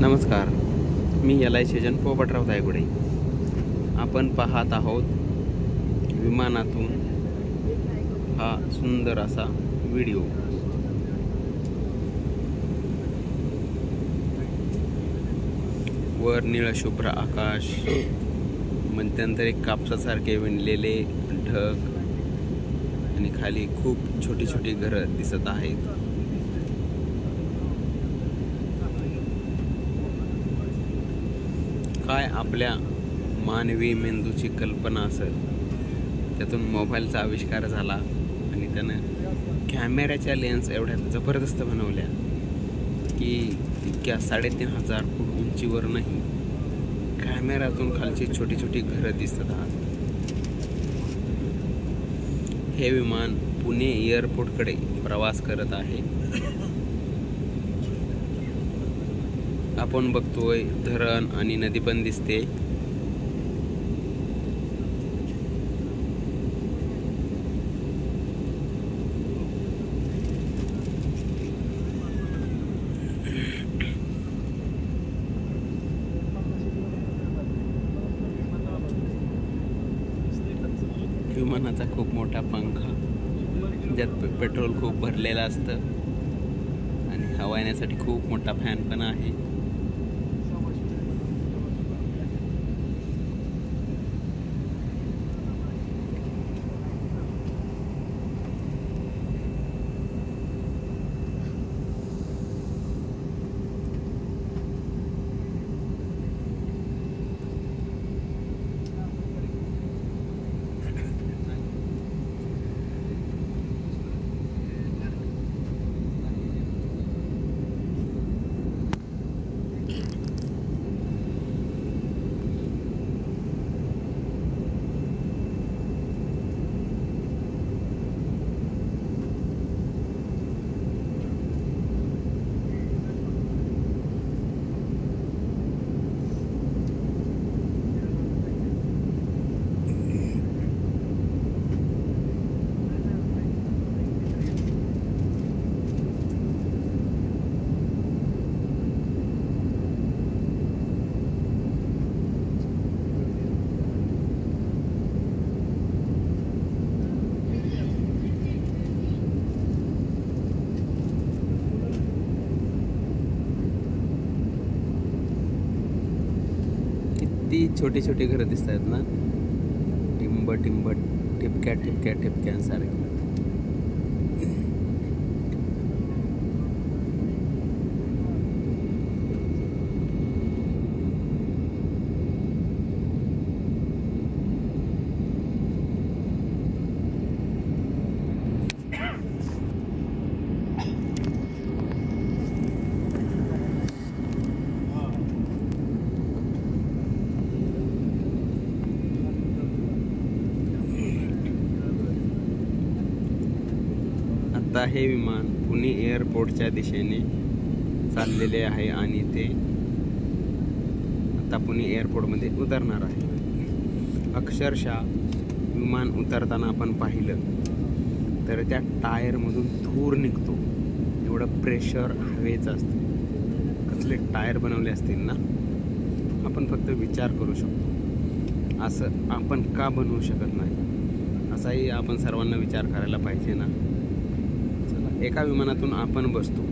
नमस्कार, मी LI Schezwan Popatrao Dhaygude. आपण पाहत आहोत विमानातून हा सुंदर असा व्हिडिओ। वर निळशुभ्र आकाश, मध्यंतरी कापसासारखे विणलेले ढग आणि खाली खूप छोटी छोटी घरं दिसत आहेत। काय आपल्या मानवी मेंदूची कल्पना असेल, त्यातून मोबाईलचा आविष्कार झाला आणि त्यानं कॅमेऱ्याच्या लेन्स एवढ्या जबरदस्त बनवल्या की इतक्या 3500 फूट उंचीवर नाही कॅमेऱ्यातून खालची छोटी छोटी घरं दिसत आहेत। हे विमान पुणे एअरपोर्टकडे प्रवास करत आहे। आपण बघतोय धरण आणि नदी पण दिसते। विमानाचा खूप मोठा पंखा, ज्यात पेट्रोल खूप भरलेलं असतं आणि हवा येण्यासाठी खूप मोठा फॅन पण आहे। ती छोटी छोटी घरं दिसत आहेत ना, टिंब टिंब ठिपक्या ठिपक्या ठिपक्यांसारखी। आता हे विमान पुणे एअरपोर्टच्या दिशेने चाललेले आहे आणि ते आता पुणे एअरपोर्टमध्ये उतरणार आहे। अक्षरशः विमान उतरताना आपण पाहिलं तर त्या टायरमधून धूर निघतो, एवढं प्रेशर हवेचं असतं। कसले टायर बनवले असतील ना, आपण फक्त विचार करू शकतो असं आपण का बनवू शकत नाही, असाही आपण सर्वांना विचार करायला पाहिजे ना। एका विमानातून आपण बसतो,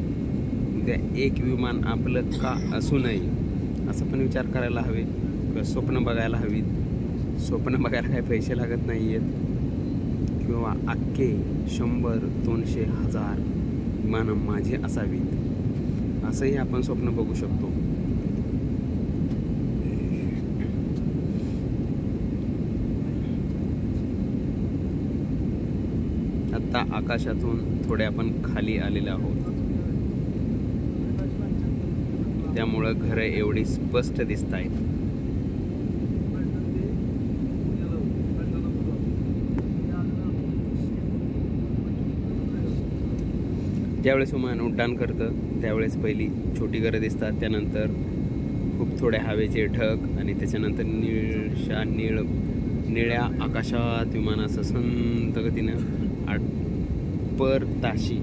उद्या एक विमान आपलं का असू नये असं पण विचार करायला हवे किंवा स्वप्न बघायला हवीत। स्वप्न बघायला काही पैसे लागत नाही आहेत किंवा अख्खे 100-200,000 विमानं माझी असावीत असंही आपण स्वप्न बघू शकतो। आता आकाशातून थोडे आपण खाली आलेलो आहोत, त्यामुळं घरं एवढी स्पष्ट दिसत आहेत। ज्यावेळेस विमान उड्डाण करतं त्यावेळेस पहिली छोटी घरं दिसतात, त्यानंतर खूप थोड्या हवेचे ढग आणि त्याच्यानंतर निळ्या आकाशात विमान असं संत गतीनं पर ताशी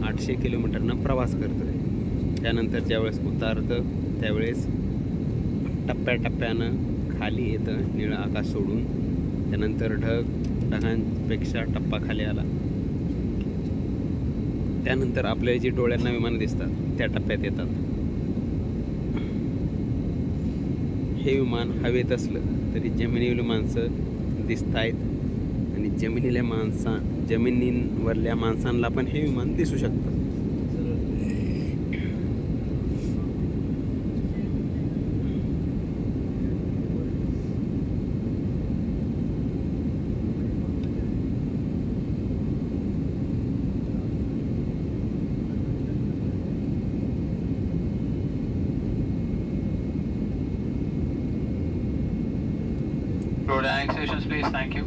800 किलोमीटरनं प्रवास करतोय। त्यानंतर ज्यावेळेस उतारतं त्यावेळेस टप्प्याटप्प्यानं खाली येतं निळं आकाश सोडून. त्यानंतर ढगांपेक्षा टप्पा खाली आला. त्यानंतर आपल्याला जी डोळ्यांना विमानं दिसतात त्या टप्प्यात येतात. हे विमान हवेत असलं तरी जमिनीवरील माणसं दिसत आहेत आणि जमिनीवरल्या माणसांना पण हे विमान दिसू शकतं. Road annexations, please. Thank you.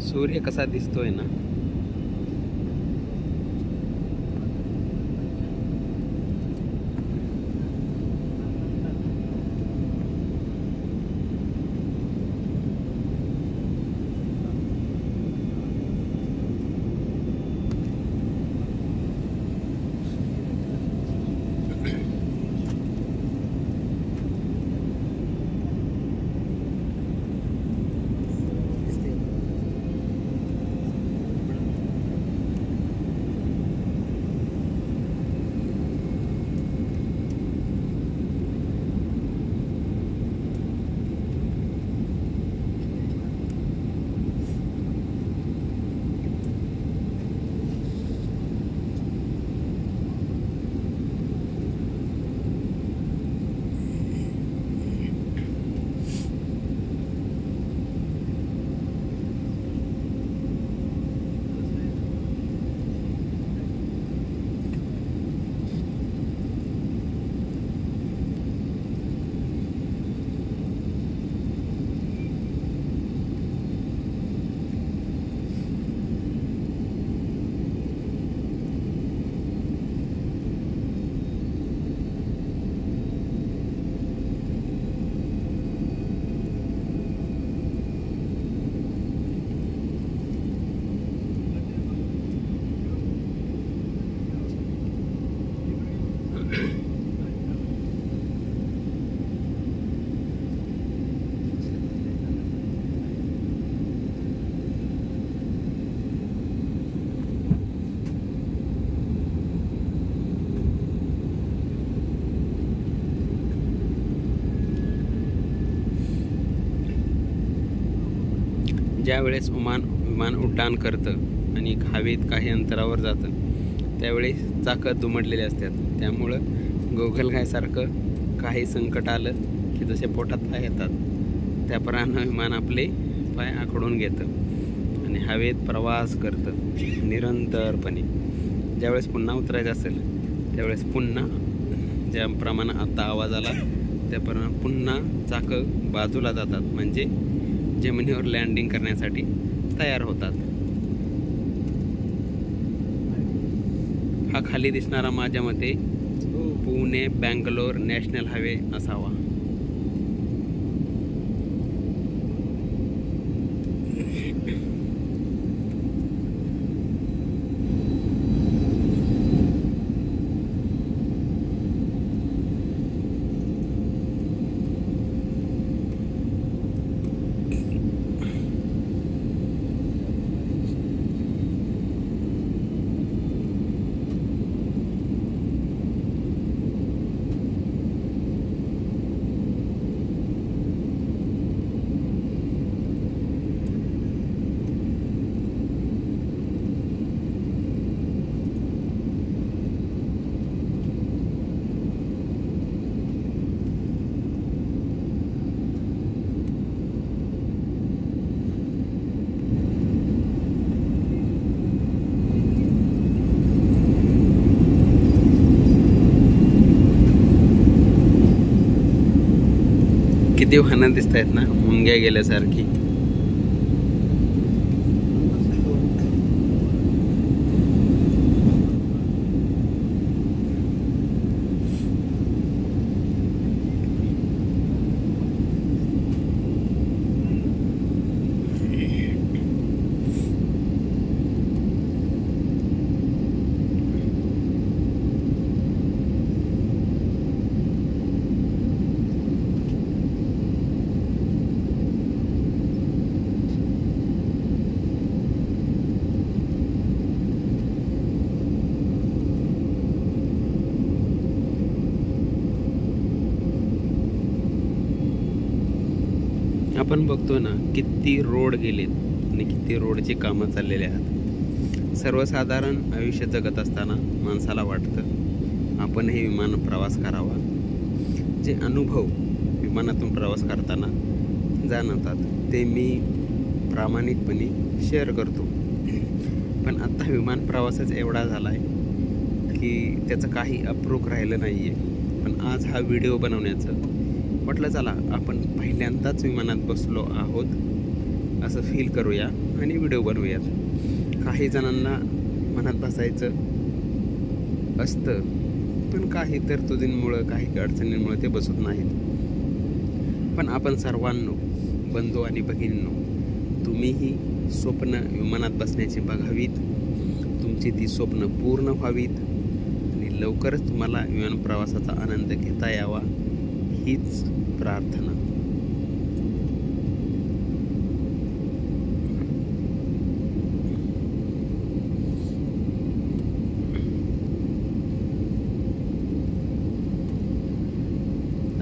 सूर्य कसा दिसतोय ना. ज्या वेळेस विमान उड्डाण करतं आणि हवेत काही अंतरावर जातं त्यावेळेस चाकं दुमडलेले असतात. त्यामुळं गोगलगायसारखं काही संकट आलं की जसे पोटात पाय येतात त्याप्रमाणे विमान आपले पाय आखडून घेतं आणि हवेत प्रवास करतं निरंतरपणे. ज्यावेळेस पुन्हा उतरायचं असेल त्यावेळेस पुन्हा ज्याप्रमाणे आता आवाज आला त्याप्रमाणे पुन्हा चाकं बाजूला जातात, म्हणजे जमिनीवर लँडिंग करण्यासाठी तयार होतात. हा खाली दिसणारा माझ्या मते पुणे बँगलोर नॅशनल हायवे असावा. किती वाहनं दिसत आहेत ना, मुंग्या गेल्यासारखी. आपण बघतो ना किती रोड गेलेत आणि किती रोडची कामं चाललेली आहेत. सर्वसाधारण आयुष्य जगत असताना माणसाला वाटतं आपणही विमान प्रवास करावा. जे अनुभव विमानातून प्रवास करताना जाणवतात ते मी प्रामाणिकपणे शेअर करतो. पण आत्ता विमान प्रवासच एवढा झाला आहे की त्याचं काही अप्रूप राहिलं नाही आहे. पण आज हा व्हिडिओ बनवण्याचं म्हटलं, चला आपण पहिल्यांदाच विमानात बसलो आहोत असं फील करूया आणि व्हिडिओ बनवूयात. काही जणांना मनात बसायचं असतं, पण काही तरतुदींमुळं काही अडचणींमुळे ते बसत नाहीत. पण आपण सर्वांनो, बंधू आणि भगिनींनो, तुम्हीही स्वप्न विमानात बसण्याची बघावीत. तुमची ती स्वप्न पूर्ण व्हावीत आणि लवकरच तुम्हाला विमान प्रवासाचा आनंद घेता यावा हीच प्रार्थना.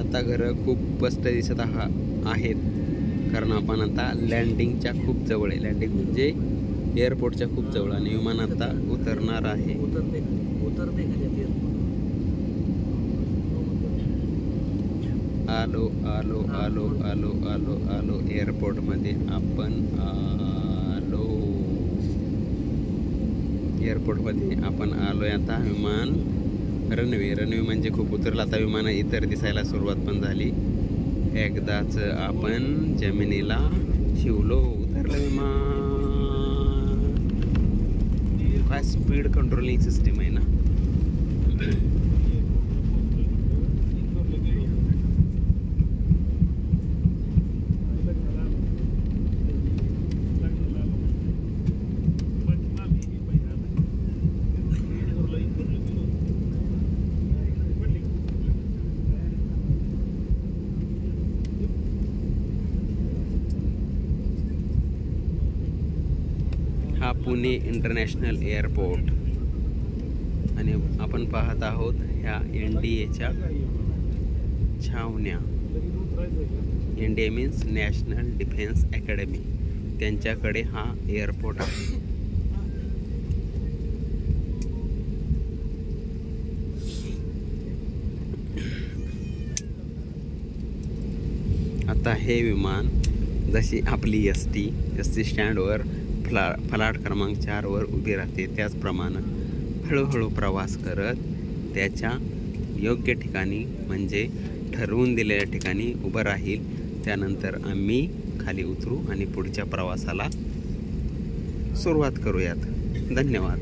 आता घरं खूप स्पष्ट दिसत आहेत कारण आपण आता लँडिंगच्या खूप जवळ आहे. लँडिंग म्हणजे एअरपोर्टच्या खूप जवळ आणि विमान आता उतरणार आहे. आलो आलो आलो आलो आलो आलो एअरपोर्टमध्ये आपण आलो. एअरपोर्टमध्ये आपण आलोय आता. विमान रनवे म्हणजे खूप उतरलं. आता विमान इतर दिसायला सुरुवात पण झाली. एकदाच आपण जमिनीला शिवलो. उतरलं विमान. काय स्पीड कंट्रोलिंग सिस्टीम आहे ना. हा पुणे इंटरनॅशनल एअरपोर्ट आणि आपण पाहत आहोत ह्या NDAच्या छावण्या. NDA means national defence academy. त्यांच्याकडे हा एअरपोर्ट आहे. आता हे विमान जशी आपली एस टी स्टँडवर फलाट क्रमांक 4वर उभी राहते, त्याचप्रमाणे हळूहळू प्रवास करत त्याच्या योग्य ठिकाणी म्हणजे ठरवून दिलेल्या ठिकाणी उभं राहील. त्यानंतर आम्ही खाली उतरू आणि पुढच्या प्रवासाला सुरुवात करूयात. धन्यवाद.